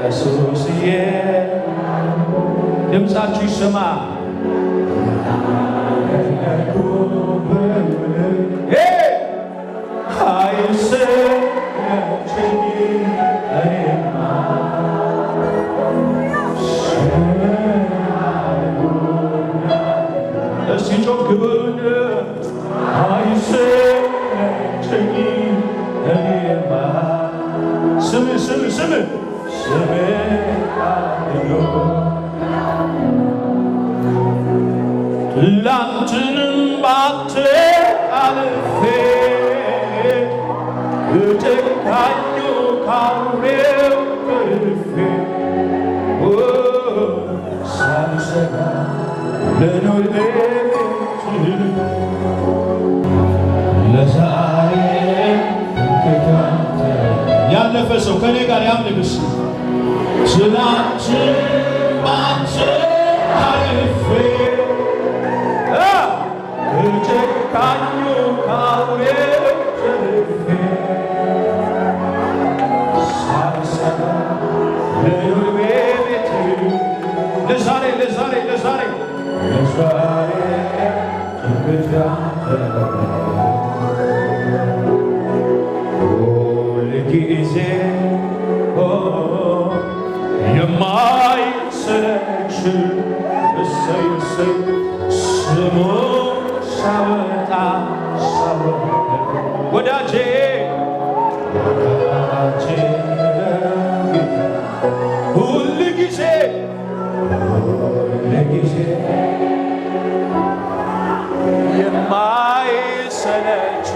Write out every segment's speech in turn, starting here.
ኢየሱስዬ ድምፃችሁ ይሰማ እስቲ ጮክ በሉኝ አይሰለቸኝ እኔማ ስምህ ትላንትንም ባንተ አልፌ ጨካኙ ካውሬው ተርፌ ሳልሰጋ ልኖር ለዛሬ ያለፈ ሰው ከኔ ጋር ያምልክስ ትላንትን ባንተ አልፌ ጨካኙ ካውሬው ተርፌ ሳልሰጋ ልኖር ቤቴ ለዛሬ ሁልጊዜ የማይሰለች እሰይ ስሙ ሳወጣ ወዳጄ ሁልጊዜ የማይሰለች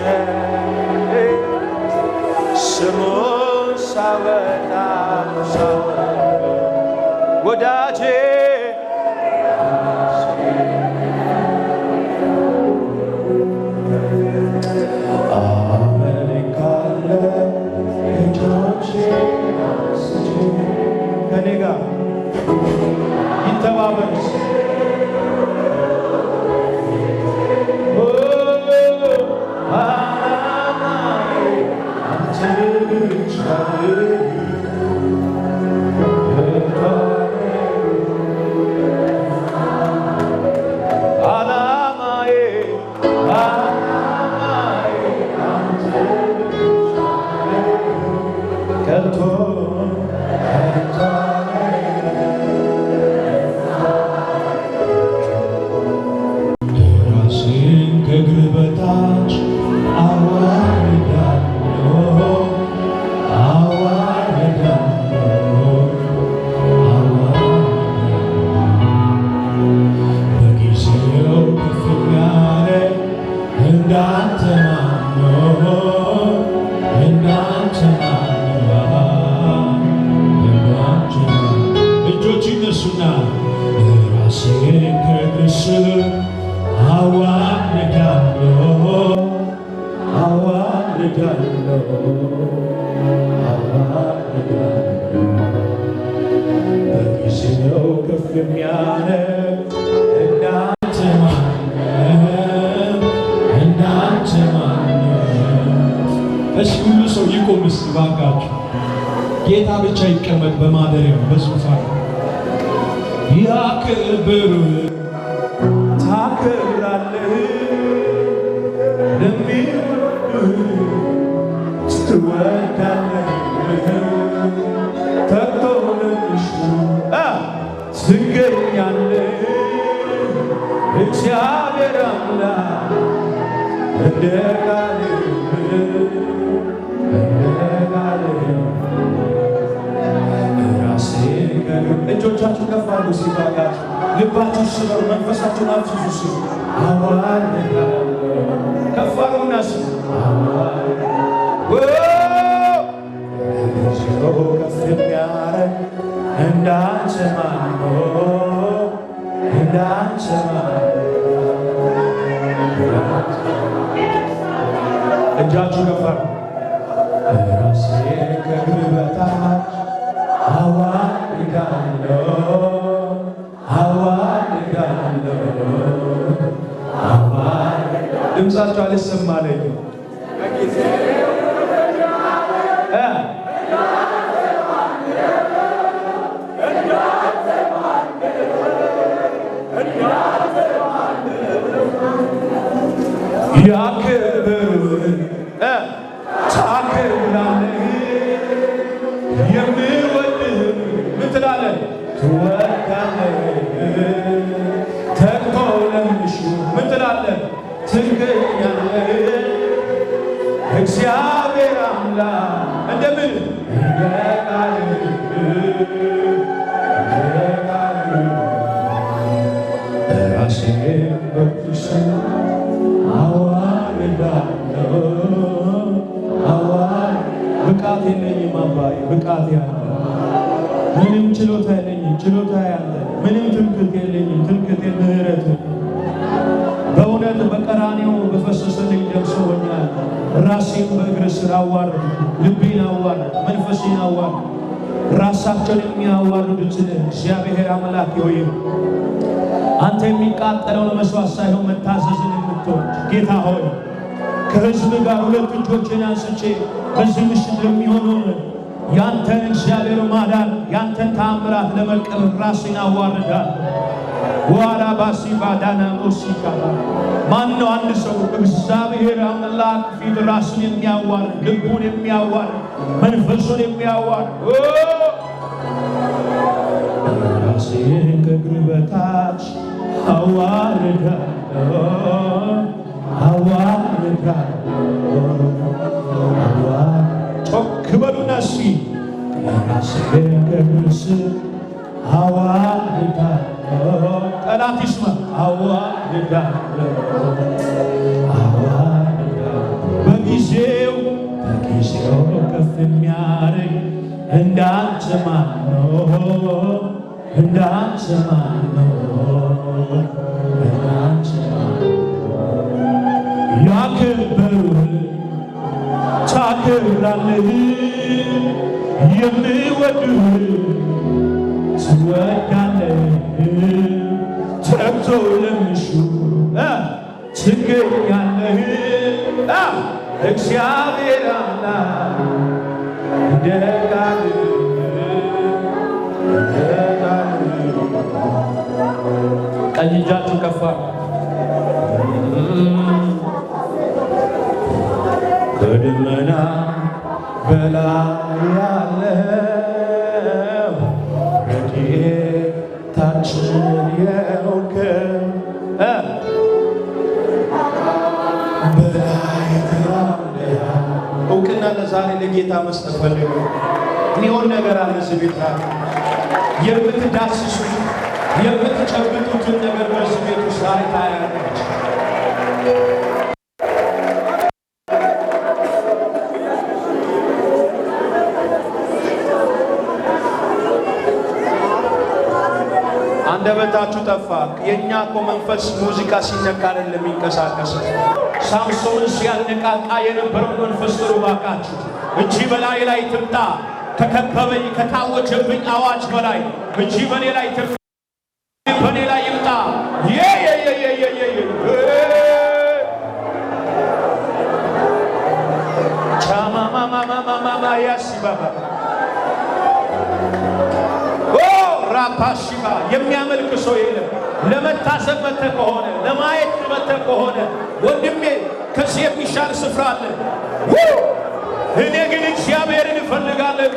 ስሙ ሳወጣ ወዳጄ ከኔ ጋር ይተባበር በጊዜው ከፍ የሚያደርግ እንዳንተ ማንም። እሺ ሁሉ ሰው ይቆም እስቲ ባካችሁ። ጌታ ብቻ ይቀመጥ በማደሪያው በዙፋን ያክብር ታከብራለህ ለሚወዱህ ትወዳለህ ተግቶ ለሚሹ ትገኛለህ እግዚአብሔር አምላክ እንደ ቃልህ እጆቻችሁ ከፍ አድርጉ ሲባላችሁ ልባችሁ ስበሩ መንፈሳችሁን አፍስሱ ሲሉ ከፍ አድርጉና ሲሉ ከፍ የሚያረግ እንዳንተ ማን ነው? እንዳንተ ማን እጃችሁ ከፍ አድርጉ። ራሴ ከእግር በታች ድምፃቸው አልሰማለኝ። ትለዋለህ ትገኛለህ እግዚአብሔር አምላክ እንደምን ራሴን በቅዱስ አዋርዳለሁ ብቃት የለኝም አባዬ ብቃት ያለ ምንም ችሎታ የለኝም ችሎታ ያለ ምንም ትምክህት የለኝም ትምክህት ምህረት በእውነት በቀራንዮ በፈሰሰልኝ ደም ሰውኛል ራሴን በእግር ስር አዋርድ ልቤን አዋርድ መንፈሴን አዋርድ ራሳቸውን የሚያዋርዱትን እግዚአብሔር አምላክ ሆይ አንተ የሚቃጠለውን መስዋዕት ሳይሆን መታዘዝን የምትወድ ጌታ ሆይ ከሕዝብ ጋር ሁለት እጆቼን አንስቼ በዚህ ምሽት የሚሆነውን ያንተን እግዚአብሔር ማዳን ያንተን ተአምራት ለመቀበል ራሴን አዋርዳለሁ። ዋራ ባሲ ባዳና ሞሲካ ማን ነው አንድ ሰው እግዚአብሔር አምላክ ፊት ራሱን የሚያዋርድ ልቡን የሚያዋርድ መንፈሱን የሚያዋርድ ራሴን ከእግር በታች አዋርዳለሁ ጮክ በሉና እስኪ ራሴን ከእግር ስር አዋርዳለሁ ጠላት ይስማ አዋርዳለሁ በጊዜው ከፍ የሚያደርግ እንዳንተ ማን ነው እንዳንተ ማን ነው እንዳንተ ማን ነው ያከበሩህ ታከብራለህ የሚወዱህ ትወዳለህ ተግተው ለሚሹ ትገኛለህ እግዚአብሔር አምላክ ደጋግ ቀኝ እጃችሁ ከፍ በደመና በላይ ያለው ረድኤታችን የሆንክ በላይ ያለ እውቅና ለዛሬ ለጌታ መስጠት ፈልጉ። የሚሆን ነገር አለ እዚህ ቤት የምትዳስሱት የምትጨብጡትን ነገር በዚህ ቤት ውስጥ ዛሬ ታያለች። አንደበታችሁ ጠፋ። የኛ እኮ መንፈስ ሙዚቃ ሲነካ አይደለም የሚንቀሳቀስ። ሳምሶንን ሲያነቃቃ የነበረው መንፈስ ጥሩ ባካችሁ እጅ በላይ ላይ ትምጣ። ከከበበኝ ከታወጀብኝ አዋጅ በላይ እጅ በኔ ላይ ትምጣ፣ በኔ ላይ ይምጣ። ቻማማማማማማ ያሲባባ ራፓሺባ የሚያመልክ ሰው የለም። ለመታሰብ መጥተህ ከሆነ ለማየት መጥተህ ከሆነ ወንድሜ ከዚህ የሚሻል ስፍራ አለ። እኔ ግን እግዚአብሔርን እፈልጋለሁ።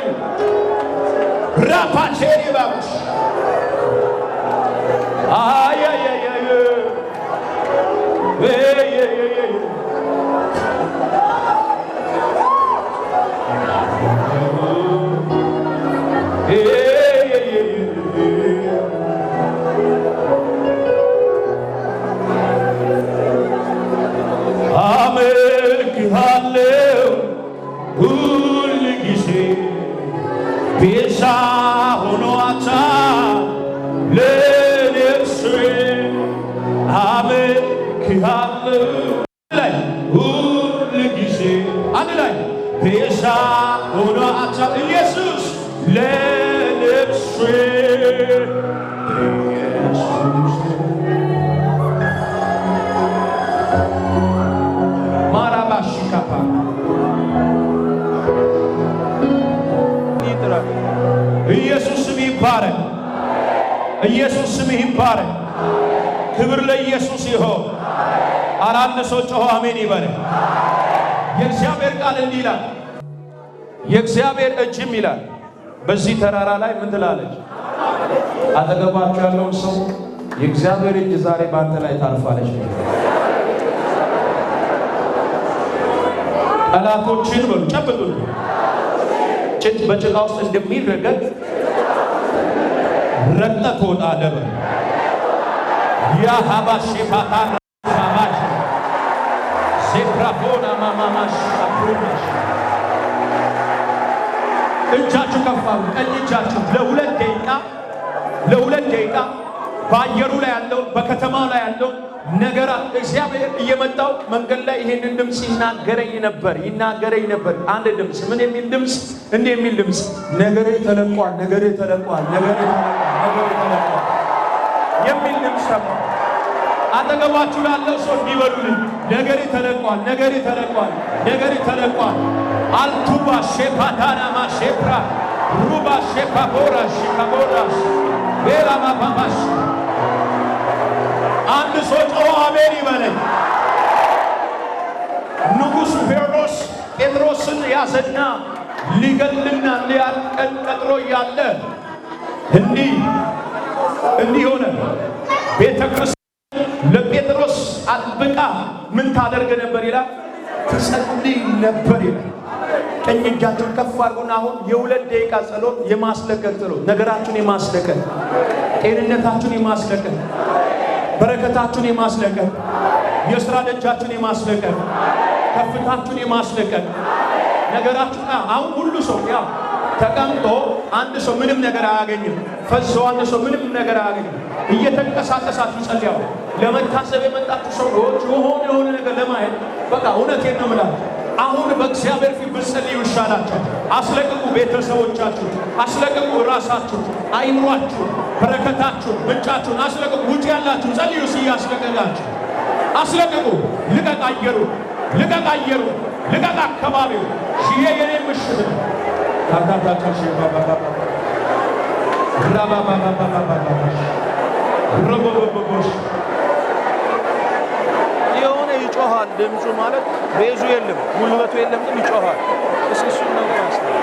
ራፓቼሪ ባቡሽ አመልክሃለሁ ሁል ጊዜ ቤዛ ሆኖአታል ለነፍሴ። አመልክሃለሁ ሁል ጊዜ አንድ ላይ ቤዛ ሆኖአታል ኢየሱስ ለነፍሴ ኢየሱስ ስም ይባረክ። ኢየሱስ ስም ይባረክ። ክብር ለኢየሱስ ይሁን። አራንድ ሰው ጮሆ አሜን ይበል። የእግዚአብሔር ቃል እንዲህ ይላል፣ የእግዚአብሔር እጅም ይላል በዚህ ተራራ ላይ ምን ትላለች? አጠገባችሁ ያለውን ሰው የእግዚአብሔር እጅ ዛሬ ባንተ ላይ ታርፋለች። ጠላቶችን በሉ ጨብጡት ጭት በጭቃ ውስጥ እንደሚረገጥ ረግጠህ ትወጣለህ በሉ። ያ ሀባሽ ፋታና ሀባሽ ሴፕራፎና ማማማሽ አፕሮማሽ እጃችሁ ከፍ አድርጉ። ቀኝ እጃችሁ ለሁለት ደቂቃ በአየሩ ላይ ያለው በከተማው ላይ ያለው ነገር እግዚአብሔር እየመጣው መንገድ ላይ ይሄንን ድምጽ ይናገረኝ ነበር። አንድ ድምጽ ምን የሚል ድምጽ? እንዲህ የሚል ድምጽ ነገሬ ተለቋል የሚል ድምጽ ሰማ። አጠገባችሁ ላለው ሰው እንዲበሉልኝ ነገሬ ተለቋል። አልቱባ ሼፓታና ማሼፕራ ሩባ ሼፓቦራ ሺካቦራስ ቤላ ማባባሽ አንድ ሰው ጮኸ አሜን ይበለኝ። ንጉሡ ሄሮድስ ጴጥሮስን ያዘና ሊገልና ሊያርቀን ቀጥሮ እያለ እንዲህ ሆነ። ቤተ ክርስቲያን ለጴጥሮስ አጥብቃ ምን ታደርግ ነበር ይላል? ትጸልይ ነበር ይላል። ቀኝ እጃችሁን ከፍ አድርጉና አሁን የ2 ደቂቃ ጸሎት የማስለቀቅ ጸሎት፣ ነገራችሁን የማስለቀቅ፣ ጤንነታችሁን የማስለቀቅ፣ በረከታችሁን የማስለቀቅ፣ የሥራ ደጃችሁን የማስለቀቅ፣ ከፍታችሁን የማስለቀቅ ነገራችሁን አሁን ሁሉ ሰው ያ ተቀምጦ አንድ ሰው ምንም ነገር አያገኝም። ፈሶ አንድ ሰው ምንም ነገር አያገኝም። እየተንቀሳቀሳችሁ ጸልያው። ለመታሰብ የመጣችሁ ሰዎች የሆነ ነገር ለማየት በቃ እውነቴን ነው የምላችሁ። አሁን በእግዚአብሔር ፊት ብትጸልዩ ይሻላችሁ። አስለቅቁ ቤተሰቦቻችሁ፣ አስለቅቁ ራሳችሁ፣ አይምሯችሁ፣ በረከታችሁ፣ ምንጫችሁን አስለቅቁ። ውጭ ያላችሁ ጸልዩ። ሲያስለቅቃችሁ አስለቅቁ። ልቀቅ አየሩ፣ ልቀቅ አካባቢው። ይሄ የኔ ምሽት ነው። ታታታሽ ባባባ ረቦቦቦሽ የሆነ ይጮሃል። ድምፁ ማለት ቤዙ የለም ጉልበቱ የለም ግን ይጮሃል። እሱ ነው ያስተው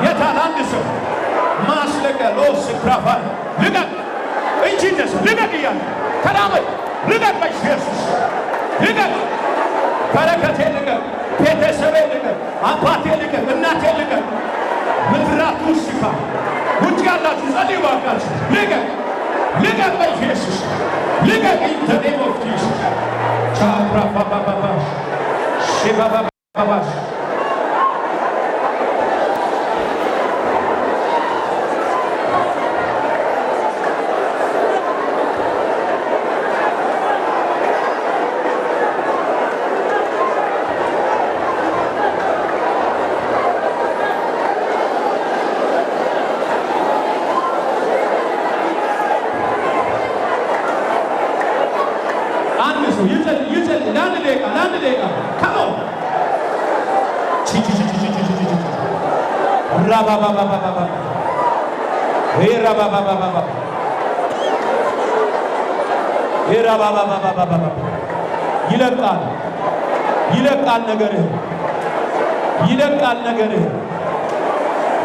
የታል አንድ ሰው ማስለቀ ሎስ ክራፋል ልቀቅ እንጂነስ ልቀቅ እያለ ተራመድ ልቀቅ በኢየሱስ ልቀቅ በረከቴ ልቀቅ ቤተሰቤ ልቀቅ አባቴ ልቀቅ እናቴ ልቀቅ ምድራቱ ሲካ ውጭ ያላችሁ ጸልዩ ባካችሁ ልቀቅ በኢየሱስ ልቀቅ in the name of Jesus ቻፕራ ባባባ ሼባባባ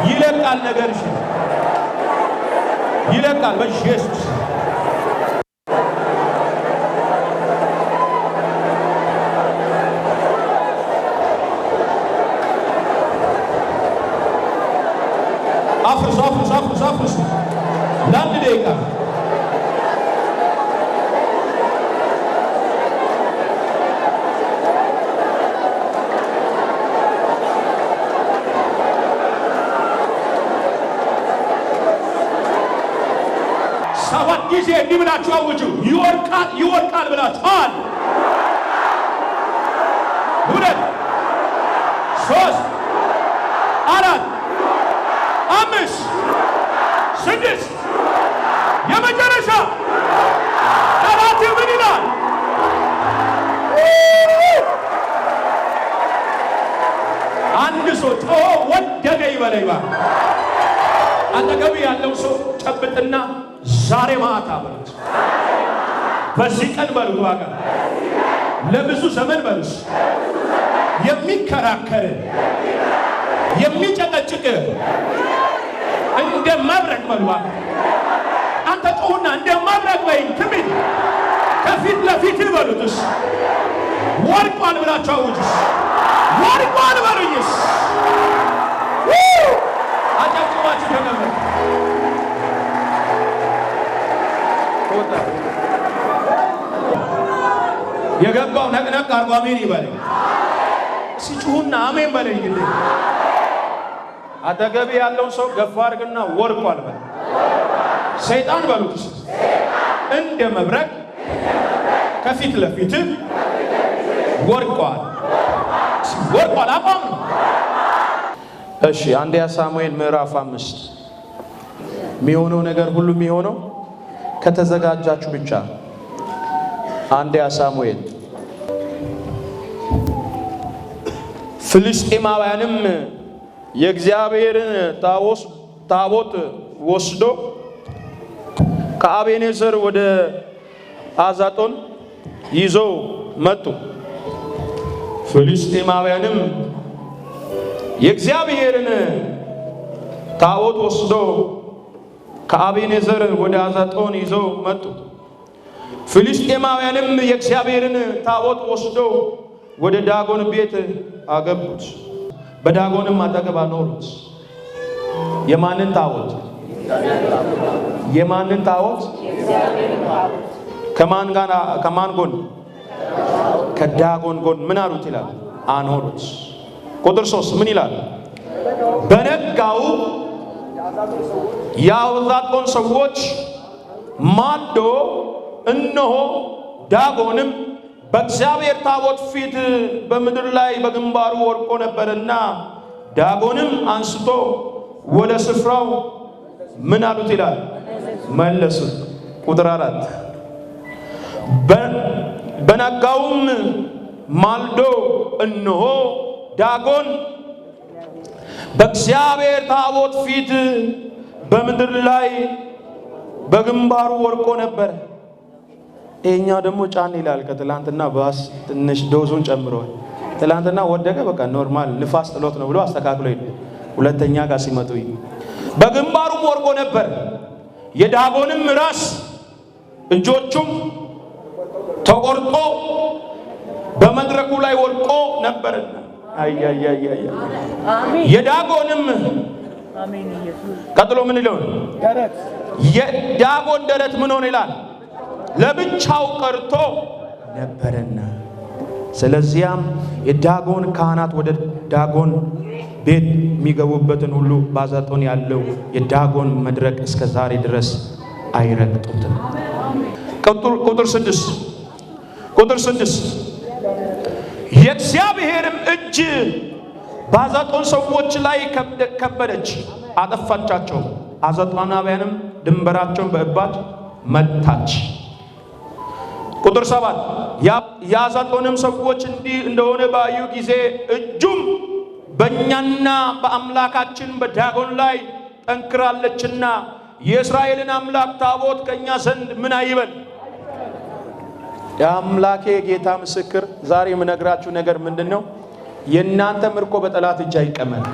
ይለቃል ነገርሽ ይለቃል በኢየሱስ አፍርሱ ለአንድ ደቂቃ ሰባት ጊዜ እንዲህ ብላችሁ አውጁ። ይወርቃል ብላችሁ 1 2 3 4 5 6 የመጨረሻ ጠላት ምን ይላል? አንድ ሰው ወደቀ ይበለኝ። አጠገብ ያለው ሰው ጨብጥና ዛሬ ማታ በሉት፣ በዚህ ቀን በሉት፣ ዋጋ ለብዙ ዘመን በሉት፣ የሚከራከር የሚጨቀጭቅ እንደ መብረቅ በሉት። አንተ ጩሁና እንደማድረግ በይኝ ትንቢት ከፊት ለፊት በሉትስ ወርቋል ብላችሁ አውጁስ ወርቋል በሉኝስ አጨብጭባችሁ ተቀበሉ። የገባው ነቅነቅ አርጎ አሜን ይበለኝ። ሲጩሁና አሜን በለኝ። እንዴ አጠገቤ ያለውን ሰው ገፋ አድርግና ወርቋል በል። ሰይጣን በሉት እንደ መብረቅ ከፊት ለፊት ወርቋል። ወርቋል አቋም ነው። እሺ አንደኛ ሳሙኤል ምዕራፍ 5 የሚሆነው ነገር ሁሉ የሚሆነው ከተዘጋጃችሁ ብቻ። አንደኛ ሳሙኤል ፍልስጤማውያንም የእግዚአብሔርን ታቦት ወስዶ ከአቤኔዘር ወደ አዛጦን ይዘው መጡ። ፍልስጤማውያንም የእግዚአብሔርን ታቦት ወስዶ ከአቤኔዘር ወደ አዛጦን ይዘው መጡ። ፍልስጤማውያንም የእግዚአብሔርን ታቦት ወስዶ ወደ ዳጎን ቤት አገቡት፣ በዳጎንም አጠገብ አኖሩት። የማንን ታቦት? የማንን ታቦት? ከማን ጎን? ከዳጎን ጎን ምን አሉት ይላል? አኖሩት። ቁጥር 3 ምን ይላል? በነጋው የአዛጦን ሰዎች ማዶ እነሆ ዳጎንም በእግዚአብሔር ታቦት ፊት በምድር ላይ በግንባሩ ወድቆ ነበርና ዳጎንም አንስቶ ወደ ስፍራው ምን አሉት ይላል? መለሱት። ቁጥር 4 በነጋውም ማልዶ እነሆ ዳጎን በእግዚአብሔር ታቦት ፊት በምድር ላይ በግንባሩ ወድቆ ነበር። ይሄኛው ደግሞ ጫን ይላል። ከትላንትና ባስ ትንሽ ዶዙን ጨምሯል። ትላንትና ወደቀ፣ በቃ ኖርማል ንፋስ ጥሎት ነው ብሎ አስተካክሎ ይሄ ሁለተኛ ጋር ሲመጡ በግንባሩም ወድቆ ነበር። የዳጎንም ራስ እጆቹም ተቆርጦ በመድረኩ ላይ ወድቆ ነበርና የዳጎንም አሜን ኢየሱስ። ቀጥሎ ምን ይለው? ደረት የዳጎን ደረት ምን ሆነ ይላል? ለብቻው ቀርቶ ነበርና። ስለዚያም የዳጎን ካህናት ወደ ዳጎን ቤት የሚገቡበትን ሁሉ ባዛጦን ያለው የዳጎን መድረክ እስከ ዛሬ ድረስ አይረግጡትም። ቁጥር 6 የእግዚአብሔርም እጅ ባዛጦን ሰዎች ላይ ከበደች፣ አጠፋቻቸው። አዛጦናውያንም ድንበራቸውን በእባጭ መታች። ቁጥር 7 የአዛጦንም ሰዎች እንዲህ እንደሆነ ባዩ ጊዜ እጁም በእኛና በአምላካችን በዳጎን ላይ ጠንክራለችና የእስራኤልን አምላክ ታቦት ከእኛ ዘንድ ምን አይበል። የአምላኬ ጌታ ምስክር፣ ዛሬ የምነግራችሁ ነገር ምንድን ነው? የእናንተ ምርኮ በጠላት እጅ አይቀመጥ።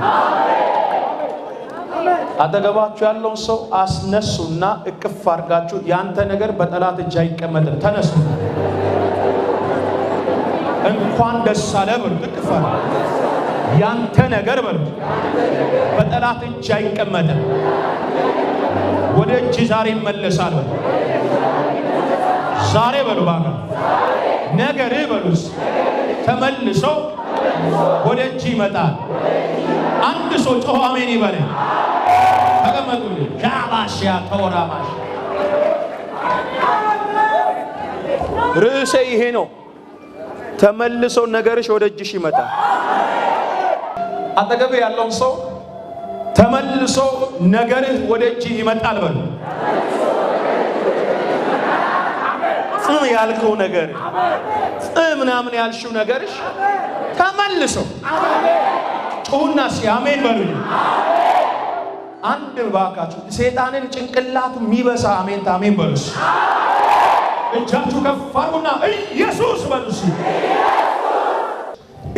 አጠገባችሁ ያለውን ሰው አስነሱና እቅፍ አድርጋችሁ ያንተ ነገር በጠላት እጅ አይቀመጥም፣ ተነሱ፣ እንኳን ደስ አለ በሉ። እቅፍ አድርጋችሁ ያንተ ነገር በሉ በጠላት እጅ አይቀመጥም፣ ወደ እጅ ዛሬ ይመለሳል በሉ። ዛሬ በሉ ባካ ነገር በሉስ ተመልሶ ወደ እጅ ይመጣል። አንድ ሰው ጮሆ አሜን ይበል። ተቀመጡልኝ። ጃባሽያ ተወራማሽ ርዕሴ ይሄ ነው። ተመልሶ ነገርሽ ወደ እጅሽ ይመጣል። አጠገብ ያለውን ሰው ተመልሶ ነገርህ ወደ እጅ ይመጣል በሉ። ጽም ያልከው ነገር ምናምን ያልሽው ነገርሽ ተመልሶ ጩሁና ሲአሜን በሉ። አንድ ባካችሁ ሰይጣንን ጭንቅላቱ የሚበሳ አሜን ታሜን በሉ። እጃችሁ ከፍ አድርጉና ኢየሱስ በሉ።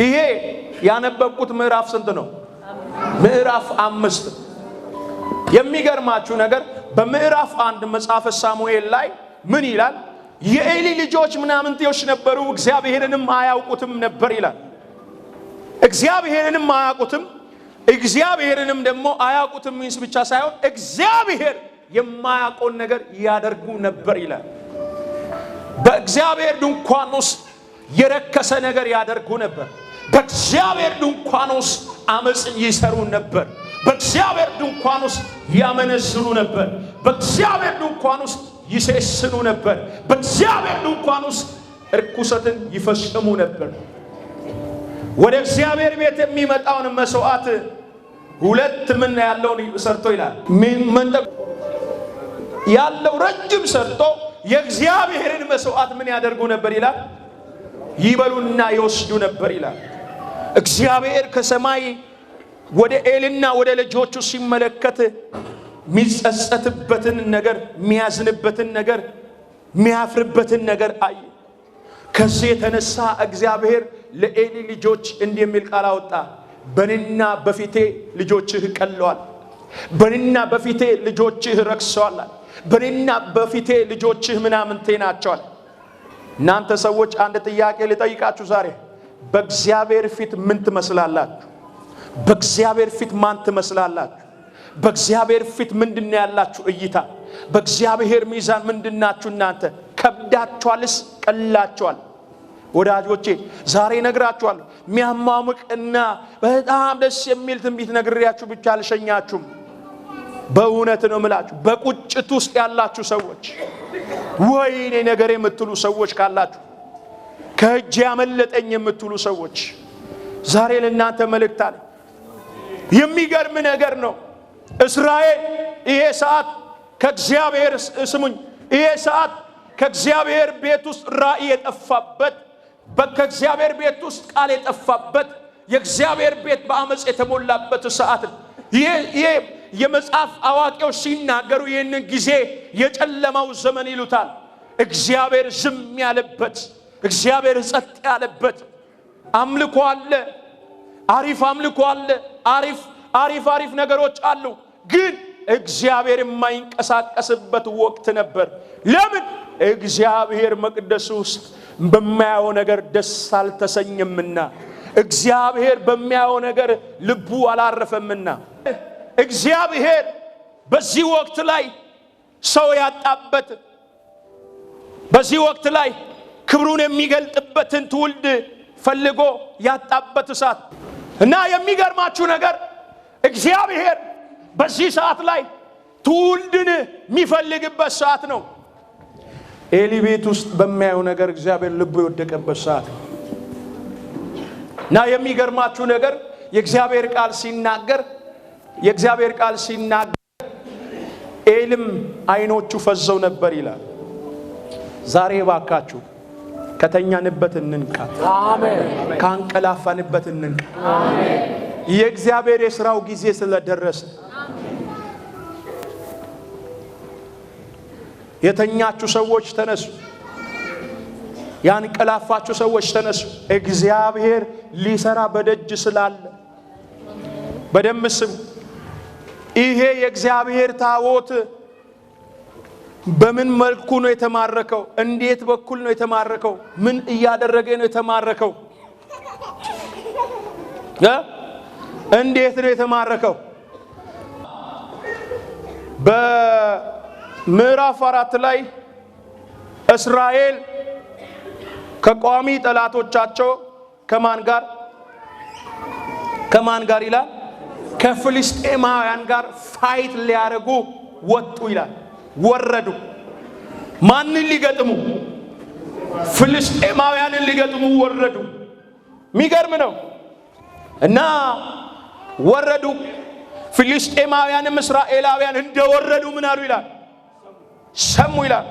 ይሄ ያነበብኩት ምዕራፍ ስንት ነው? ምዕራፍ 5። የሚገርማችሁ ነገር በምዕራፍ 1 መጽሐፈ ሳሙኤል ላይ ምን ይላል? የኤሊ ልጆች ምናምንቴዎች ነበሩ፣ እግዚአብሔርንም አያውቁትም ነበር ይላል። እግዚአብሔርንም አያውቁትም፣ እግዚአብሔርንም ደግሞ አያውቁትም ሚንስ ብቻ ሳይሆን እግዚአብሔር የማያውቀውን ነገር ያደርጉ ነበር ይላል። በእግዚአብሔር ድንኳን ውስጥ የረከሰ ነገር ያደርጉ ነበር። በእግዚአብሔር ድንኳን ውስጥ አመጽን ይሰሩ ነበር። በእግዚአብሔር ድንኳን ውስጥ ያመነዝሩ ነበር። በእግዚአብሔር ድንኳን ውስጥ ይሴስኑ ነበር። በእግዚአብሔር ድንኳን ውስጥ እርኩሰትን ይፈጽሙ ነበር። ወደ እግዚአብሔር ቤት የሚመጣውን መስዋዕት ሁለት ምን ያለውን ሰርቶ ይላል። ምን ያለው ረጅም ሰርቶ የእግዚአብሔርን መስዋዕት ምን ያደርጉ ነበር ይላል? ይበሉና ይወስዱ ነበር ይላል። እግዚአብሔር ከሰማይ ወደ ኤሊና ወደ ልጆቹ ሲመለከት ሚጸጸትበትን ነገር፣ ሚያዝንበትን ነገር፣ ሚያፍርበትን ነገር አየ። ከዚህ የተነሳ እግዚአብሔር ለኤሊ ልጆች እንዲህ የሚል ቃል አወጣ። በእኔና በፊቴ ልጆችህ ቀለዋል፣ በእኔና በፊቴ ልጆችህ ረክሰዋል፣ በእኔና በፊቴ ልጆችህ ምናምንቴ ናቸዋል። እናንተ ሰዎች አንድ ጥያቄ ልጠይቃችሁ ዛሬ። በእግዚአብሔር ፊት ምን ትመስላላችሁ? በእግዚአብሔር ፊት ማን ትመስላላችሁ? በእግዚአብሔር ፊት ምንድነው ያላችሁ እይታ? በእግዚአብሔር ሚዛን ምንድናችሁ እናንተ? ከብዳችኋልስ ቀላችኋል? ወዳጆቼ ዛሬ ነግራችኋለሁ። የሚያማምቅና በጣም ደስ የሚል ትንቢት ነግሬያችሁ ብቻ አልሸኛችሁም። በእውነት ነው የምላችሁ። በቁጭት ውስጥ ያላችሁ ሰዎች፣ ወይኔ ነገር የምትሉ ሰዎች ካላችሁ፣ ከእጅ ያመለጠኝ የምትሉ ሰዎች ዛሬ ለእናንተ መልእክት አለ። የሚገርም ነገር ነው። እስራኤል ይሄ ሰዓት ከእግዚአብሔር ስሙኝ፣ ይሄ ሰዓት ከእግዚአብሔር ቤት ውስጥ ራእይ የጠፋበት፣ ከእግዚአብሔር ቤት ውስጥ ቃል የጠፋበት፣ የእግዚአብሔር ቤት በአመጽ የተሞላበት ሰዓት ነው። ይሄ የመጽሐፍ አዋቂዎች ሲናገሩ ይህንን ጊዜ የጨለማው ዘመን ይሉታል። እግዚአብሔር ዝም ያለበት፣ እግዚአብሔር ጸጥ ያለበት አምልኮ አለ። አሪፍ አምልኮ አለ። አሪፍ ነገሮች አሉ። ግን እግዚአብሔር የማይንቀሳቀስበት ወቅት ነበር። ለምን? እግዚአብሔር መቅደስ ውስጥ በማያው ነገር ደስ አልተሰኘምና፣ እግዚአብሔር በሚያው ነገር ልቡ አላረፈምና። እግዚአብሔር በዚህ ወቅት ላይ ሰው ያጣበት፣ በዚህ ወቅት ላይ ክብሩን የሚገልጥበትን ትውልድ ፈልጎ ያጣበት ሰዓት እና የሚገርማችሁ ነገር እግዚአብሔር በዚህ ሰዓት ላይ ትውልድን የሚፈልግበት ሰዓት ነው። ኤሊ ቤት ውስጥ በሚያየው ነገር እግዚአብሔር ልቡ የወደቀበት ሰዓት እና የሚገርማችሁ ነገር የእግዚአብሔር ቃል ሲናገር ኤልም አይኖቹ ፈዘው ነበር ይላል። ዛሬ ባካችሁ ከተኛንበት እንንቃ። አሜን። ካንቀላፋንበት እንንቃ። አሜን። የእግዚአብሔር የሥራው ጊዜ ስለደረሰ የተኛችሁ ሰዎች ተነሱ፣ ያንቀላፋችሁ ሰዎች ተነሱ። እግዚአብሔር ሊሰራ በደጅ ስላለ በደም ስሙ። ይሄ የእግዚአብሔር ታቦት በምን መልኩ ነው የተማረከው? እንዴት በኩል ነው የተማረከው? ምን እያደረገ ነው የተማረከው? እንዴት ነው የተማረከው? በምዕራፍ 4 ላይ እስራኤል ከቋሚ ጠላቶቻቸው ከማን ጋር ይላል? ከፍልስጤማውያን ጋር ፋይት ሊያደርጉ ወጡ ይላል። ወረዱ። ማንን ሊገጥሙ? ፍልስጤማውያንን ሊገጥሙ ወረዱ። የሚገርም ነው። እና ወረዱ። ፍልስጤማውያንም እስራኤላውያን እንደወረዱ ምን አሉ ይላል? ሰሙ ይላል።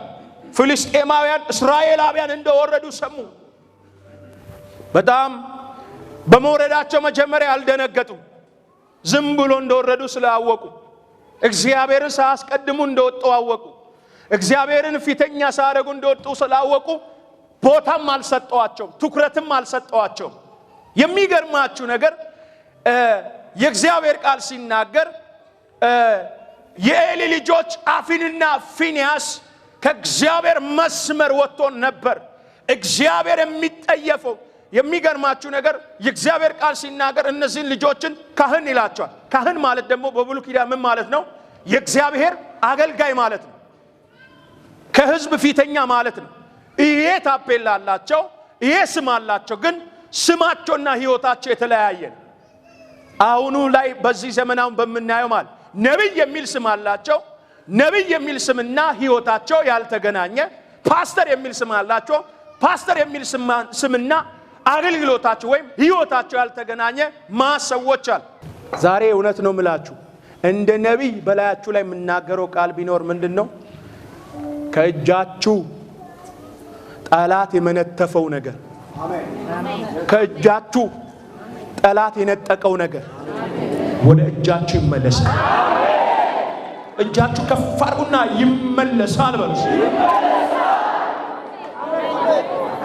ፍልስጤማውያን እስራኤላውያን እንደወረዱ ሰሙ። በጣም በመውረዳቸው መጀመሪያ አልደነገጡ። ዝም ብሎ እንደወረዱ ስላወቁ፣ እግዚአብሔርን ሳያስቀድሙ እንደወጡ አወቁ። እግዚአብሔርን ፊተኛ ሳያደርጉ እንደወጡ ስላወቁ ቦታም አልሰጠዋቸው፣ ትኩረትም አልሰጠዋቸው። የሚገርማችሁ ነገር የእግዚአብሔር ቃል ሲናገር የኤሊ ልጆች አፍኒና ፊንያስ ከእግዚአብሔር መስመር ወጥቶ ነበር። እግዚአብሔር የሚጠየፈው የሚገርማችሁ ነገር የእግዚአብሔር ቃል ሲናገር እነዚህን ልጆችን ካህን ይላቸዋል። ካህን ማለት ደግሞ በብሉይ ኪዳን ምን ማለት ነው? የእግዚአብሔር አገልጋይ ማለት ነው። ከሕዝብ ፊተኛ ማለት ነው። ይሄ ታፔላ አላቸው፣ ይሄ ስም አላቸው። ግን ስማቸውና ሕይወታቸው የተለያየ ነው። አሁኑ ላይ በዚህ ዘመናውን በምናየው ማለት ነብይ የሚል ስም አላቸው። ነብይ የሚል ስምና ሕይወታቸው ያልተገናኘ። ፓስተር የሚል ስም አላቸው። ፓስተር የሚል ስምና አገልግሎታቸው ወይም ሕይወታቸው ያልተገናኘ ማሰዎች አሉ። ዛሬ እውነት ነው የምላችሁ፣ እንደ ነብይ በላያችሁ ላይ የምናገረው ቃል ቢኖር ምንድነው? ከእጃችሁ ጠላት የመነተፈው ነገር፣ ከእጃችሁ ጠላት የነጠቀው ነገር ወደ እጃችሁ ይመለሳል። እጃችሁ ከፍ አድርጉና ይመለሳል በሉ።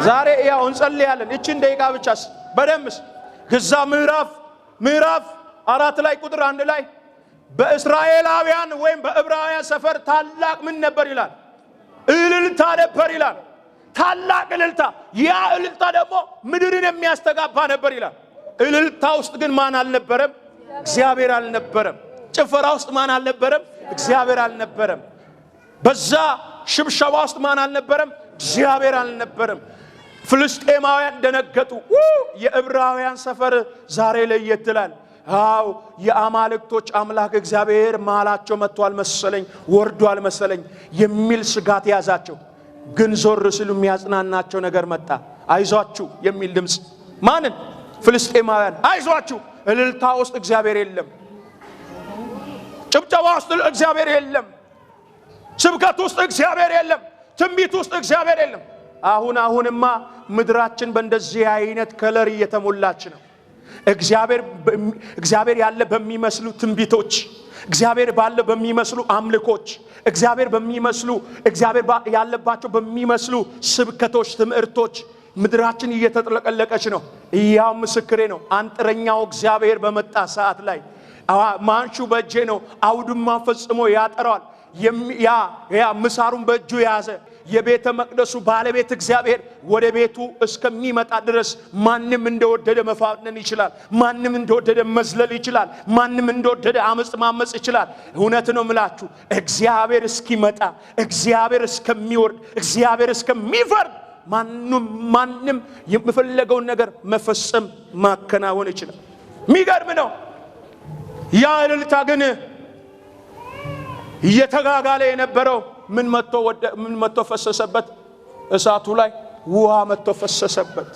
ዛሬ ያው እንጸልያለን። እቺን ደቂቃ ብቻስ በደምስ ግዛ ምዕራፍ 4 ላይ ቁጥር 1 ላይ በእስራኤላውያን ወይም በዕብራውያን ሰፈር ታላቅ ምን ነበር ይላል? እልልታ ነበር ይላል። ታላቅ እልልታ። ያ እልልታ ደግሞ ምድርን የሚያስተጋባ ነበር ይላል። እልልታ ውስጥ ግን ማን አልነበረም? እግዚአብሔር አልነበረም። ጭፈራ ውስጥ ማን አልነበረም? እግዚአብሔር አልነበረም። በዛ ሽብሸባ ውስጥ ማን አልነበረም? እግዚአብሔር አልነበረም። ፍልስጤማውያን ደነገጡ። የዕብራውያን ሰፈር ዛሬ ለየት ይላል። አው የአማልክቶች አምላክ እግዚአብሔር መሃላቸው መጥቷል መሰለኝ፣ ወርዷል መሰለኝ የሚል ስጋት ያዛቸው። ግን ዞር ሲሉ የሚያጽናናቸው ነገር መጣ። አይዟችሁ የሚል ድምፅ። ማንን? ፍልስጤማውያን። አይዟችሁ። እልልታ ውስጥ እግዚአብሔር የለም። ጭብጨባ ውስጥ እግዚአብሔር የለም። ስብከት ውስጥ እግዚአብሔር የለም። ትንቢት ውስጥ እግዚአብሔር የለም። አሁንማ ምድራችን በእንደዚህ አይነት ከለር እየተሞላች ነው። እግዚአብሔር ያለ በሚመስሉ ትንቢቶች፣ እግዚአብሔር ባለ በሚመስሉ አምልኮች፣ እግዚአብሔር ያለባቸው በሚመስሉ ስብከቶች፣ ትምህርቶች ምድራችን እየተጥለቀለቀች ነው። ያው ምስክሬ ነው። አንጥረኛው እግዚአብሔር በመጣ ሰዓት ላይ ማንሹ በእጄ ነው፣ አውድማ ፈጽሞ ያጠራዋል። ያ ምሳሩን በእጁ ያዘ። የቤተ መቅደሱ ባለቤት እግዚአብሔር ወደ ቤቱ እስከሚመጣ ድረስ ማንም እንደወደደ መፋነን ይችላል። ማንም እንደወደደ መዝለል ይችላል። ማንም እንደወደደ አመጽ ማመጽ ይችላል። እውነት ነው ምላችሁ፣ እግዚአብሔር እስኪመጣ፣ እግዚአብሔር እስከሚወርድ፣ እግዚአብሔር እስከሚፈርድ ማንም የሚፈልገውን ነገር መፈጸም ማከናወን ይችላል። የሚገርም ነው። ያ እልልታ ግን እየተጋጋለ የነበረው ምን መጥቶ ፈሰሰበት? እሳቱ ላይ ውሃ መጥቶ ፈሰሰበት።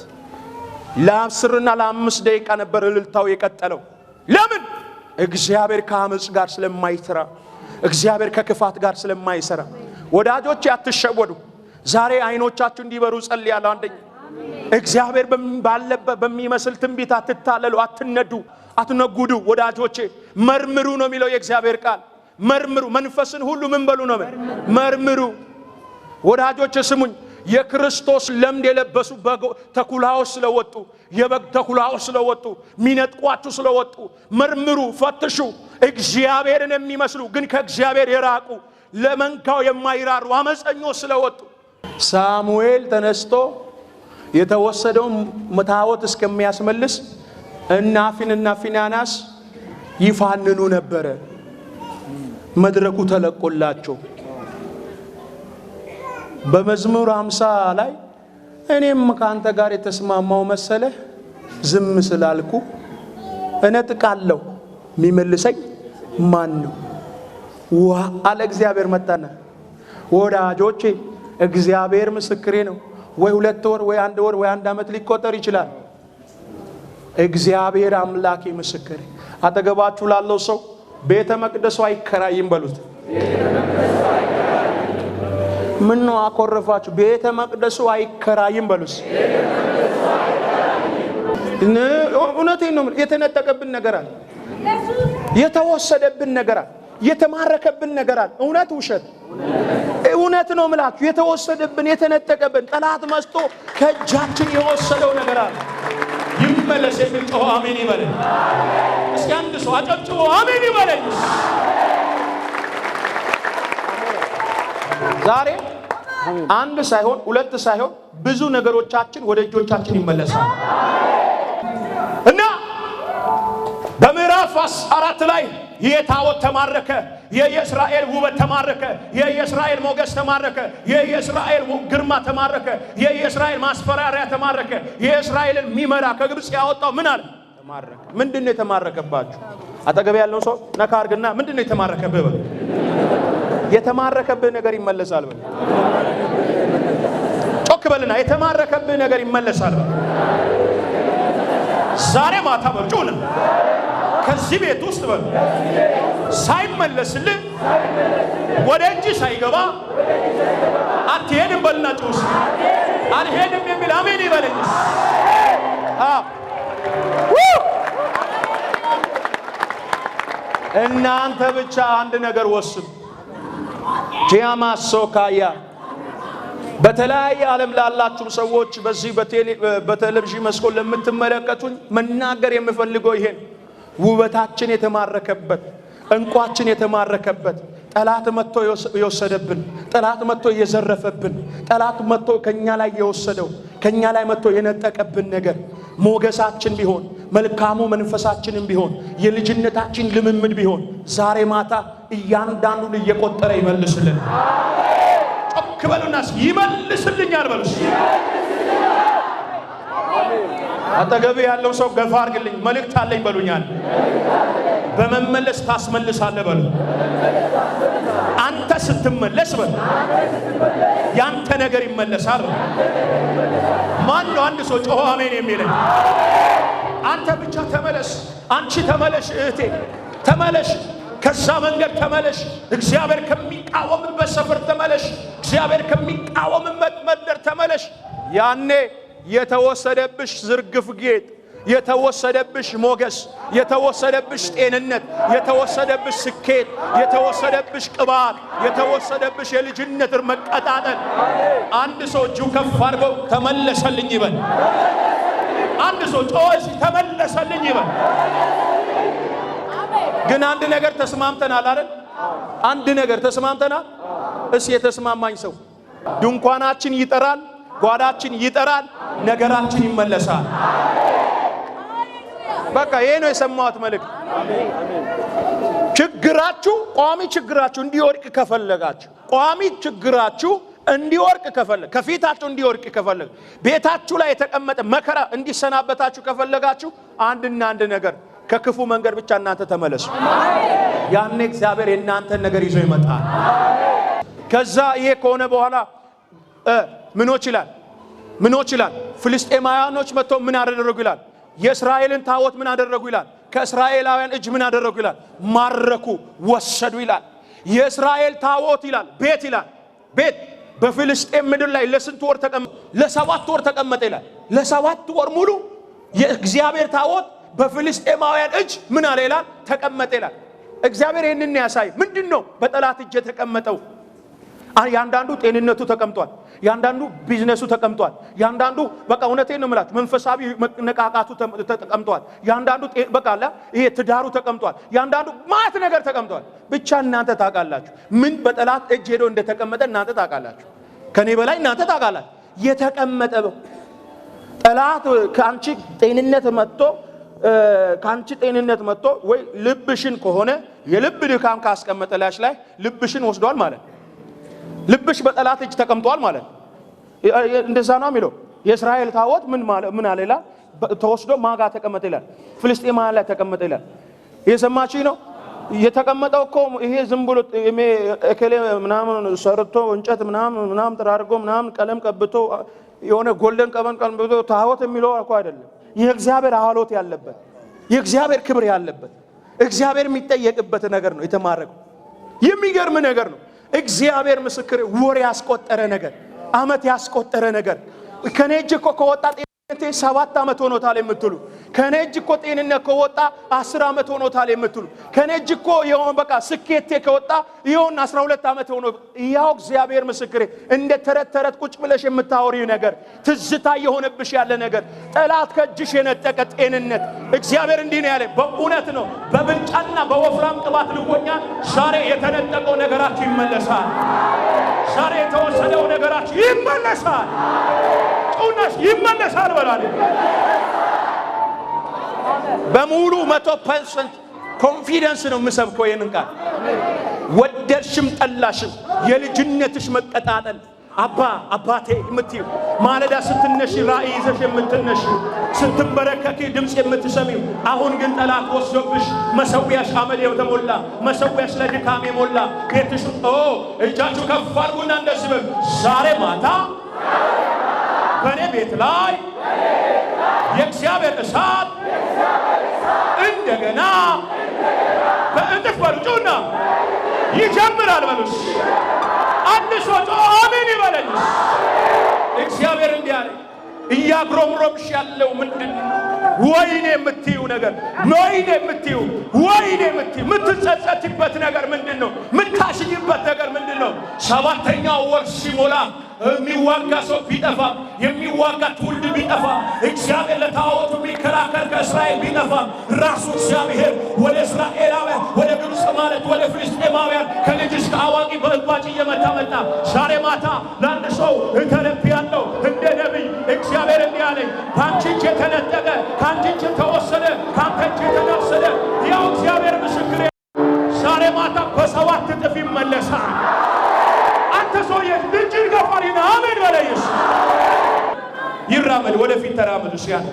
ለ10 እና ለ5 ደቂቃ ነበር እልልታው የቀጠለው። ለምን? እግዚአብሔር ከአመጽ ጋር ስለማይሰራ፣ እግዚአብሔር ከክፋት ጋር ስለማይሰራ። ወዳጆች አትሸወዱ። ዛሬ አይኖቻችሁ እንዲበሩ ጸልያለሁ። አንደኛ እግዚአብሔር ባለበት በሚመስል ትንቢት አትታለሉ፣ አትነዱ፣ አትነጉዱ። ወዳጆቼ መርምሩ ነው የሚለው የእግዚአብሔር ቃል። መርምሩ። መንፈስን ሁሉ ምን በሉ ነው? መርምሩ። ወዳጆች ስሙኝ። የክርስቶስ ለምድ የለበሱ ተኩላዎች ስለወጡ፣ የበግ ተኩላዎች ስለወጡ፣ ሚነጥቋችሁ ስለወጡ መርምሩ፣ ፈትሹ። እግዚአብሔርን የሚመስሉ ግን ከእግዚአብሔር የራቁ ለመንካው የማይራሩ አመፀኞች ስለወጡ ሳሙኤል ተነስቶ የተወሰደውን ታቦት እስከሚያስመልስ እና አፍኒና ፊንያስ ይፋንኑ ነበረ። መድረኩ ተለቆላቸው በመዝሙር 50 ላይ እኔም ካንተ ጋር የተስማማው መሰለህ፣ ዝም ስላልኩ እነጥቃለሁ፣ የሚመልሰኝ ማን ነው? አለ እግዚአብሔር። መጣና ወዳጆቼ እግዚአብሔር ምስክሬ ነው። ወይ 2 ወር ወይ 1 ወር ወይ 1 ዓመት ሊቆጠር ይችላል። እግዚአብሔር አምላኬ ምስክሬ። አጠገባችሁ ላለው ሰው ቤተ መቅደሱ አይከራይም በሉት። ምን ነው አኮረፋችሁ? ቤተ መቅደሱ አይከራይም በሉት። እውነቴን ነው። የተነጠቀብን ነገር አለ፣ የተወሰደብን ነገር አለ፣ የተማረከብን ነገር አለ። እውነት ውሸት? እውነት ነው ምላችሁ። የተወሰደብን የተነጠቀብን ጠላት መስጦ ከእጃችን የወሰደው ነገር አለ። ይመለስ የሚል ጮህ አሜን ይበለኝ። እስኪ አንድ ሰው አጨብጭቦ አሜን ይበለኝ። ዛሬ አንድ ሳይሆን ሁለት ሳይሆን ብዙ ነገሮቻችን ወደ እጆቻችን ይመለሳል እና በምዕራፍ 4 ላይ የታቦት ተማረከ፣ የእስራኤል ውበት ተማረከ፣ የእስራኤል ሞገስ ተማረከ፣ የእስራኤል ግርማ ተማረከ፣ የእስራኤል ማስፈራሪያ ተማረከ። የእስራኤልን ሚመራ ከግብጽ ያወጣው ምን አለ? ተማረከ። ምንድነው የተማረከባችሁ? አጠገብ ያለው ሰው ነካ አድርግና ምንድነው የተማረከብህ በል። የተማረከብህ ነገር ይመለሳል በል። ጮክ በልና የተማረከብህ ነገር ይመለሳል በል። ዛሬ ማታ በርጩና ከዚህ ቤት ውስጥ በል ሳይመለስልህ ወደ እጅ ሳይገባ አትሄድም በልና ጭውስ አልሄድም የሚል አሜን ይበለኝ። እናንተ ብቻ አንድ ነገር ወስኑ። ጂያማሶካያ በተለያየ ዓለም ላላችሁ ሰዎች በዚህ በቴሌቪዥን መስኮት ለምትመለከቱኝ መናገር የምፈልገው ይሄን ውበታችን የተማረከበት እንቋችን የተማረከበት ጠላት መጥቶ የወሰደብን ጠላት መጥቶ የዘረፈብን ጠላት መጥቶ ከኛ ላይ የወሰደው ከኛ ላይ መጥቶ የነጠቀብን ነገር ሞገሳችን ቢሆን መልካሙ መንፈሳችንም ቢሆን የልጅነታችን ልምምድ ቢሆን ዛሬ ማታ እያንዳንዱን እየቆጠረ ይመልስልን። ጮክ በሉናስ ይመልስልኛል በሉስ። አጠገብ ያለው ሰው ገፋ አድርግልኝ መልእክት አለኝ በሉኛል። በመመለስ ታስመልሳለህ በሉ። አንተ ስትመለስ በሉ ያንተ ነገር ይመለሳል። ማን ነው አንድ ሰው ጮሆ አሜን የሚለኝ? አንተ ብቻ ተመለስ፣ አንቺ ተመለሽ፣ እህቴ ተመለሽ፣ ከዛ መንገድ ተመለሽ፣ እግዚአብሔር ከሚቃወምበት ሰፈር ተመለሽ፣ እግዚአብሔር ከሚቃወምበት መንደር ተመለሽ። ያኔ የተወሰደብሽ ዝርግፍ ጌጥ፣ የተወሰደብሽ ሞገስ፣ የተወሰደብሽ ጤንነት፣ የተወሰደብሽ ስኬት፣ የተወሰደብሽ ቅባት፣ የተወሰደብሽ የልጅነት መቀጣጠል አንድ ሰው እጁ ከፍ አድርጎ ተመለሰልኝ ይበል። አንድ ሰው ጮኸ ተመለሰልኝ ይበል። ግን አንድ ነገር ተስማምተናል አይደል? አንድ ነገር ተስማምተናል። እስ የተስማማኝ ሰው ድንኳናችን ይጠራል፣ ጓዳችን ይጠራል፣ ነገራችን ይመለሳል። በቃ ይሄ ነው የሰማሁት መልእክት። ችግራችሁ ቋሚ ችግራችሁ እንዲወርቅ ከፈለጋችሁ ቋሚ ችግራችሁ እንዲወርቅ ከፊታችሁ እንዲወርቅ ከፈለገ ቤታችሁ ላይ የተቀመጠ መከራ እንዲሰናበታችሁ ከፈለጋችሁ አንድና አንድ ነገር ከክፉ መንገድ ብቻ እናንተ ተመለሱ። ያኔ እግዚአብሔር የእናንተን ነገር ይዞ ይመጣል። ከዛ ይሄ ከሆነ በኋላ ምኖች ይላል ፍልስጤማውያኖች መጥተው ምን አደረጉ ይላል? የእስራኤልን ታቦት ምን አደረጉ ይላል? ከእስራኤላውያን እጅ ምን አደረጉ ይላል? ማረኩ፣ ወሰዱ ይላል። የእስራኤል ታቦት ይላል ቤት በፍልስጤም ምድር ላይ ለስንት ወር ተቀመጠ? ለ7 ወር ተቀመጠ ይላል። ለ7 ወር ሙሉ የእግዚአብሔር ታቦት በፍልስጤማውያን እጅ ምን አለ ይላል? ተቀመጠ ይላል። እግዚአብሔር ይህንን ያሳይ። ምንድነው በጠላት እጅ የተቀመጠው? ያንዳንዱ ጤንነቱ ተቀምጧል፣ ያንዳንዱ ቢዝነሱ ተቀምጧል፣ ያንዳንዱ በቃ እውነቴን ነው የምላችሁ መንፈሳዊ መነቃቃቱ ተቀምጧል፣ ያንዳንዱ በቃ አለ ይሄ ትዳሩ ተቀምጧል፣ ያንዳንዱ ማት ነገር ተቀምጧል። ብቻ እናንተ ታውቃላችሁ ምን በጠላት እጅ ሄዶ እንደተቀመጠ እናንተ ታውቃላችሁ። ከኔ በላይ እናንተ ታውቃላችሁ። የተቀመጠ ጠላት ካንቺ ጤንነት መጥቶ ወይ ልብሽን ከሆነ የልብ ድካም ካስቀመጠላሽ ላይ ልብሽን ወስዷል ማለት ነው። ልብሽ በጠላት እጅ ተቀምጧል ማለት ነው። እንደዛ ነው የሚለው። የእስራኤል ታቦት ምን አለ ይላል? ተወስዶ ማጋ ተቀመጠ ይላል። ፍልስጤማውያን ላይ ተቀመጠ ይላል። የሰማችኝ ነው። የተቀመጠው እኮ ይሄ ዝም ብሎ እከሌ ምናምን ሰርቶ እንጨት ምናምን ተራርጎ ምናምን ቀለም ቀብቶ የሆነ ጎልደን ቀብቶ ታቦት የሚለው እኮ አይደለም። የእግዚአብሔር አህሎት ያለበት የእግዚአብሔር ክብር ያለበት እግዚአብሔር የሚጠየቅበት ነገር ነው የተማረከው። የሚገርም ነገር ነው። እግዚአብሔር ምስክር ወር ያስቆጠረ ነገር አመት ያስቆጠረ ነገር ከኔ እጅ እኮ ከወጣ 7 ዓመት ሆኖታል የምትሉ ከኔ እጅ እኮ ጤንነት ከወጣ 10 ዓመት ሆኖታል የምትሉ ከኔ እጅ እኮ የሆነ በቃ ስኬቴ ከወጣ ይሁን 12 ዓመት ሆኖ ያው እግዚአብሔር ምስክሬ እንደ ተረት ቁጭ ብለሽ የምታወሪው ነገር ትዝታ የሆነብሽ ያለ ነገር ጠላት ከእጅሽ የነጠቀ ጤንነት እግዚአብሔር እንዲህ ነው ያለ በእውነት ነው በብልጫና በወፍራም ቅባት ልኮኛል ዛሬ የተነጠቀው ነገራችሁ ይመለሳል ዛሬ የተወሰደው ነገራችሁ ይመለሳል ጩናሽ ይመለሳል በላለ በሙሉ 100% ኮንፊደንስ ነው የምሰብከው ይሄንን ቃል ወደድሽም ጠላሽም የልጅነትሽ መቀጣጠል አባቴ የምትይው ማለዳ ስትነሺ ራእይ ይዘሽ የምትነሺ ስትበረከኪ ድምጽ የምትሰሚው አሁን ግን ጠላት ወስዶብሽ መሰዊያሽ አመድ የተሞላ መሰዊያሽ ለድካም የሞላ ቤትሽ እጃችሁ ከፍ አድርጉና እንደዚህ በሉ ዛሬ ማታ በኔ ቤት ላይ የእግዚአብሔር እሳት እንደገና በእጥፍ በርጩና ይጀምራል በሉስ አንድ ሰው አሜን ይበለኝ እግዚአብሔር እንዲህ አለ እያግሮምሮምሽ ያለው ምንድነው ወይኔ የምትዩ ነገር ወይኔ የምትዩ የምትጸጸትበት ነገር ምንድነው ምታሽኝበት ነገር ምንድነው 7ኛው ወር ሲሞላ የሚዋጋ ሰው ቢጠፋ የሚዋጋ ትውልድ ቢጠፋ እግዚአብሔር ለታወቱ የሚከራከር ከእስራኤል ቢጠፋ ራሱ እግዚአብሔር ወደ እስራኤላውያን ወደ ግብፅ ማለት ወደ ፍልስጤማውያን ከልጅ እስከ አዋቂ በእባጭ እየመታ መጣ ዛሬ ማታ ለአንድ ሰው እተነብያለሁ እንደ ነቢይ እግዚአብሔር እንዲህ አለኝ ከአንቺ እጅ የተነጠቀ ከአንቺ እጅ የተወሰደ ከአንተ እጅ የተወሰደ ያው እግዚአብሔር ምስክሬ ዛሬ ማታ በ7 እጥፍ ይመለሳል ሰውዬ ድንጭን ገፋሪና አሜን በለይስ ይራመድ ወደፊት ተራመዱ ሲያን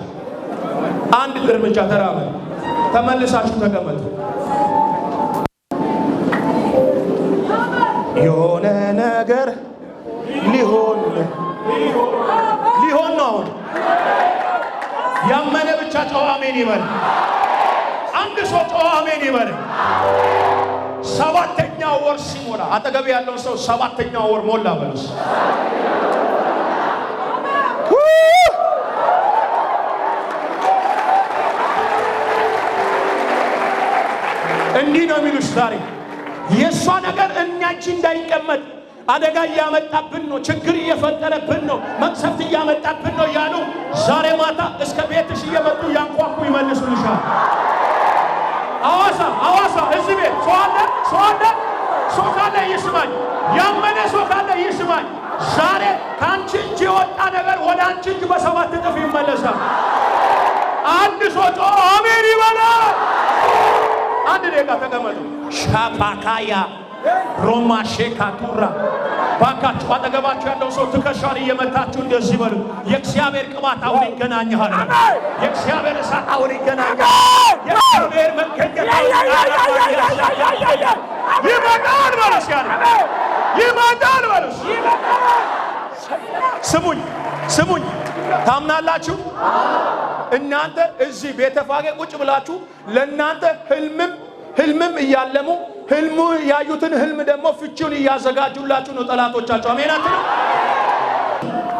አንድ እርምጃ ተራመዱ ተመልሳችሁ ተቀመጡ የሆነ ነገር ሊሆን ነው አሁን ያመነ ብቻ ጨዋ አሜን ይበል አንድ ሰው ጨዋ አሜን ይበል 7ኛው ወር ሲሞላ አጠገብ ያለው ሰው 7ኛው ወር ሞላ በሉስ እንዲህ ነው የሚሉሽ ዛሬ የእሷ ነገር እኛ እጅ እንዳይቀመጥ አደጋ እያመጣብን ነው ችግር እየፈጠረብን ነው መቅሰፍት እያመጣብን ነው ያሉ ዛሬ ማታ እስከ ቤትሽ እየመጡ ያንኳኩ ይመልሱልሻል አዋሳ እዚህ ቤት ሰው ካለ ይስማኝ ያመነ ሰው ካለ ይስማኝ ዛሬ ከአንቺ እጅ የወጣ ነገር ወደ አንቺ እጅ በ7 እጥፍ ይመለሳል አንድ ሰው አሜን ይበላል አንድ ደቂቃ ተቀመጡ ሻፓካያ ሮማ ሼካቱራ ባካችሁ አጠገባችሁ ያለው ሰው ትከሻን እየመታችሁ እንደዚህ በሉ የእግዚአብሔር ቅባት አሁን ይገናኛል የእግዚአብሔር እሳት አሁን ይገናኛል የእግዚአብሔር መገኘት ይመጣል በሉስ ይመጣል በሉስ ስሙኝ ታምናላችሁ እናንተ እዚህ ቤተፋጌ ቁጭ ብላችሁ ለእናንተ ህልምም እያለሙ ህልሙ ያዩትን ህልም ደግሞ ፍቺውን እያዘጋጁላችሁ ነው ጠላቶቻችሁ አሜን አትሉ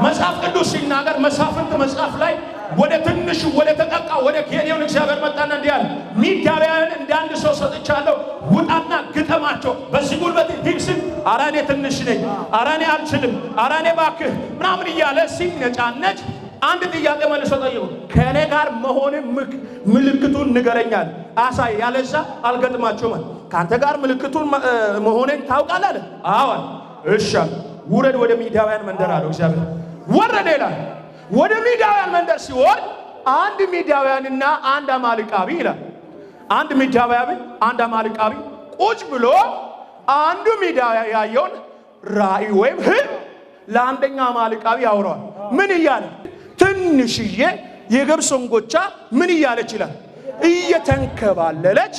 መጽሐፍ ቅዱስ ሲናገር መሳፍንት መጽሐፍ ላይ ወደ ትንሹ ወደ ተጠቃ ወደ ጌዴዎን እግዚአብሔር መጣና እንዲህ አለ ሚዲያውያን እንደ አንድ ሰው ሰጥቻለሁ ውጣና ግጠማቸው በዚህ ጉልበት ዲክስን አራኔ ትንሽ ነኝ አራኔ አልችልም አራኔ ባክህ ምናምን እያለ ሲነጫነጭ አንድ ጥያቄ መልሶ ጠየቁ ከኔ ጋር መሆን ምልክቱን ንገረኛል አሳይ ያለዛ አልገጥማቸውም ካንተ ጋር ምልክቱን መሆንን ታውቃለህ አለ አዎ እሺ ውረድ ወደ ሚዲያውያን መንደር አለው እግዚአብሔር ወረደ ይላል ወደ ሚዲያውያን መንደር ሲወርድ አንድ ሚዲያውያንና አንድ አማልቃቢ ይላል አንድ ሚዲያውያን አንድ አማልቃቢ ቁጭ ብሎ አንዱ ሚዲያውያን ያየውን ራእይ ወይም ህልም ለአንደኛ አማልቃቢ ያወራል ምን ይያለ ትንሽዬ የገብስ እንጎቻ ምን ይያለች ይላል እየተንከባለለች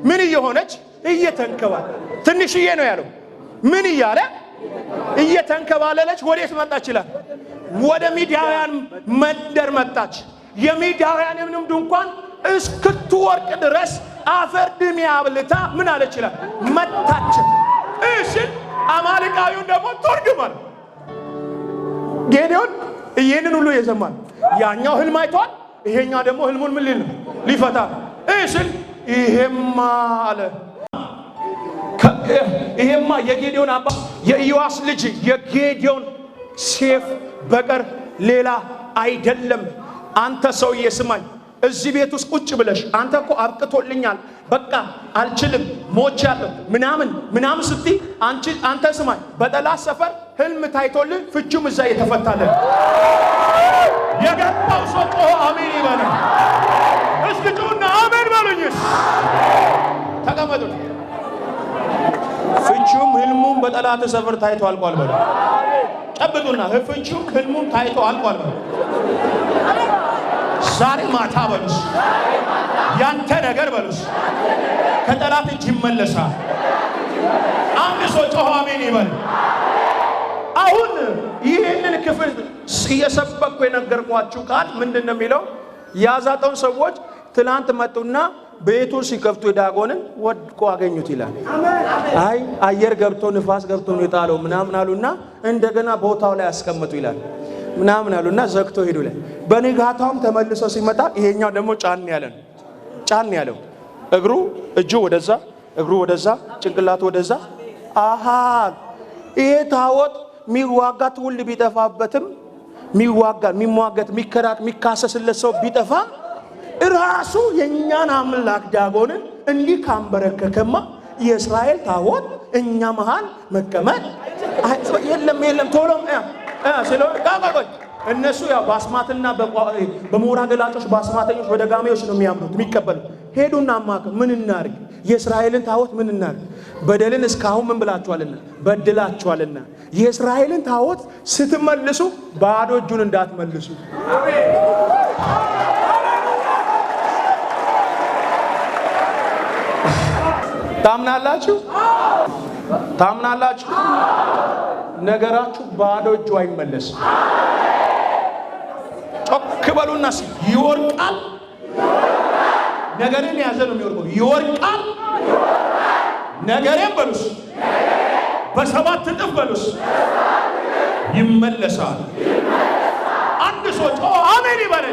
ምን እየሆነች እየተንከባለለች ትንሽዬ ነው ያለው ምን ይያለ እየተንከባለለች ወዴት መጣች ይላል ወደ ሚዲያውያን መንደር መጣች የሚዲያውያንንም ድንኳን እስክትወርቅ ድረስ አፈር ድሜ አብልታ ምን አለች ይላል መታች እሺ አማልቃዊውን ደግሞ ተርጉማል ጌዴዎን ይሄንን ሁሉ የሰማል ያኛው ህልም አይቷል፣ ይሄኛው ደግሞ ህልሙን ምን ሊል ሊፈታ ስል ይሄማ አለ ይሄማ የጌዲዮን አባ የኢዮአስ ልጅ የጌዲዮን ሴፍ በቀር ሌላ አይደለም። አንተ ሰውዬ ስማኝ፣ እዚህ ቤት ውስጥ ቁጭ ብለሽ አንተ እኮ አብቅቶልኛል፣ በቃ አልችልም፣ ሞቻለሁ ምናምን ስትይ አንተ ስማኝ፣ በጠላት ሰፈር ህልም ታይቶልህ ፍቹም እዛ የተፈታለን የገባው ሰው አሜን ይበል። እስኪ ጩና አሜን በሉኝ። ተቀመጡ። ፍቹም ህልሙም በጠላት ሰፈር ታይቶ አልቋል በሉ። ጨብጡና ፍቹም ህልሙም ታይቶ አልቋል በሉ። ዛሬ ማታ በሉስ ያንተ ነገር በሉስ ከጠላት እጅ ይመለሳል። አንድ ሰው ጮኸ አሜን ይበል። አሁን ይህንን ክፍል እየሰበኩ የነገርኳችሁ ቃል ምንድነው የሚለው? ያዛጠውን ሰዎች ትላንት መጡና ቤቱን ሲከፍቱ ዳጎንን ወድቆ አገኙት ይላል። አይ አየር ገብቶ ንፋስ ገብቶ ነው የጣለው ምናምን አሉና እንደገና ቦታው ላይ አስቀምጡ ይላል ምናምን አሉና ዘግቶ ሄዱ ላይ በንጋታውም ተመልሶ ሲመጣ ይሄኛው ደግሞ ጫን ያለው እጁ ወደዛ ጭንቅላቱ ወደዛ። አሃ ይሄ ታቦት ሚዋጋ ትውልድ ቢጠፋበትም ሚሟገት ሚካሰስለት ሰው ቢጠፋ ራሱ የኛን አምላክ ዳጎንን እንዲህ ካንበረከከማ የእስራኤል ታቦት እኛ መሃል መቀመጥ የለም ቶሎም ስለቆይ እነሱ ያው ባስማትና በሞራ ገላጮች ባስማተኞች በደጋሚዎች ነው የሚያምኑት የሚቀበሉ። ሄዱና ማከ ምን እናርግ? የእስራኤልን ታቦት ምን እናርግ? በደልን እስካሁን ምን ብላችኋልና በድላችኋልና የእስራኤልን ታቦት ስትመልሱ ባዶ እጁን እንዳትመልሱ። ታምናላችሁ? ነገራችሁ ባዶ እጁ አይመለስም። ጮክ በሉና ይወርቃል። ነገርን ያዘ ነው የሚወርቀው። ይወርቃል ነገሬን በሉስ በሰባት እጥፍ በሉስ ይመለሳል። አንድ ሰው አሜን ይበል።